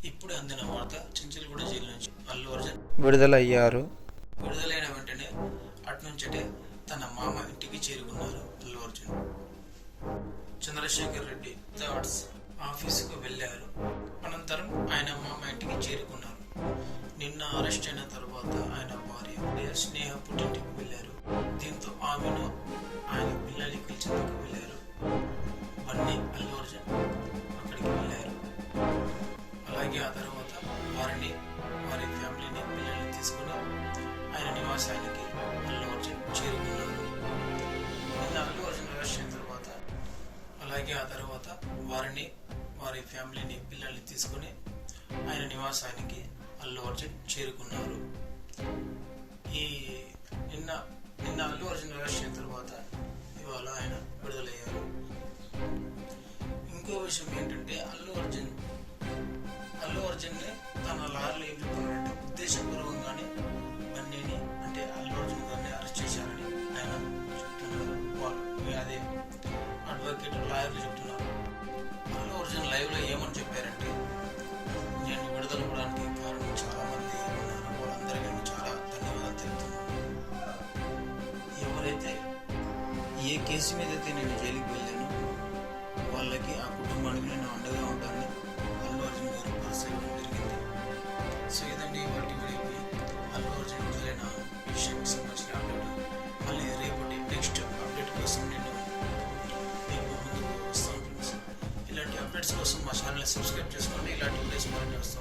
ఇప్పుడే అందిన వార్త చించలగూడ జైలు నుంచి అల్లు అర్జున్ విడుదలయ్యారు. విడుదలైన వెంటనే అట్నుంచటే తన మామ ఇంటికి చేరుకున్నారు అల్లు అర్జున్. చంద్రశేఖర్ రెడ్డి థాట్స్ ఆఫీసుకు వెళ్లారు. అనంతరం ఆయన మామ ఇంటికి చేరుకున్నారు. నిన్న అరెస్ట్ అయిన తర్వాత ఆయన భార్య స్నేహ పుట్టింటికి వెళ్లారు. దీంతో ఆమెను ఆయన పిల్లల్ని కలిసేందుకు వెళ్లారు. బన్నీ అల్లు అర్జున్ అక్కడికి వెళ్లారు. అలాగే ఆ తర్వాత వారి ఫ్యామిలీని పిల్లల్ని తీసుకుని ఆయన నివాసానికి అల్లు అర్జున్ చేరుకున్నారు. నిన్న అల్లు అర్జున్ అరెస్ట్ అయిన తర్వాత అలాగే ఆ తర్వాత వారి ఫ్యామిలీని పిల్లల్ని తీసుకుని ఆయన నివాసానికి అల్లు అర్జున్ చేరుకున్నారు. నిన్న అల్లు అర్జున్ అరెస్ట్ అయిన తర్వాత ఇవాళ ఆయన విడుదలయ్యారు. ఇంకో విషయం ఏంటంటే అల్లు అర్జున్ తన లారీలో ఏం చెప్తున్నారంటే ఉద్దేశపూర్వకంగానే బన్నీని అంటే అల్లు అర్జున్ గారిని అరెస్ట్ చేశారని ఆయన చెప్తున్నారు. అదే అడ్వకేట్ లాయర్లు చెప్తున్నారు. అల్లు అర్జున్ లైవ్ లో ఏమని చెప్పారంటే, నేను విడుదల అవ్వడానికి కారణం చాలా మంది ఉన్నారు, వాళ్ళందరికీ నేను చాలా ధన్యవాదాలు తెలుపుతున్నాను. ఎవరైతే ఏ కేసు మీద అయితే నేను జైలుకి వెళ్ళాను వాళ్ళకి ఆ కుటుంబానికి నేను అండగా ఉంటానని అల్లు అర్జున్ గారు పరిశీలన జరిగింది. సో ఇదండి వాటి వీడియోకి అల్లు అర్జున్ విడుదలైన విషయానికి సంబంధించిన అప్డేట్. మళ్ళీ రేపటి నెక్స్ట్ అప్డేట్ కోసం నేను మీకు ముందుకు వస్తాను ఫ్రెండ్స్. ఇలాంటి అప్డేట్స్ కోసం మా ఛానల్ని సబ్స్క్రైబ్ చేసుకోండి. ఇలాంటి వీడియోస్ మరిన్ని వస్తాను.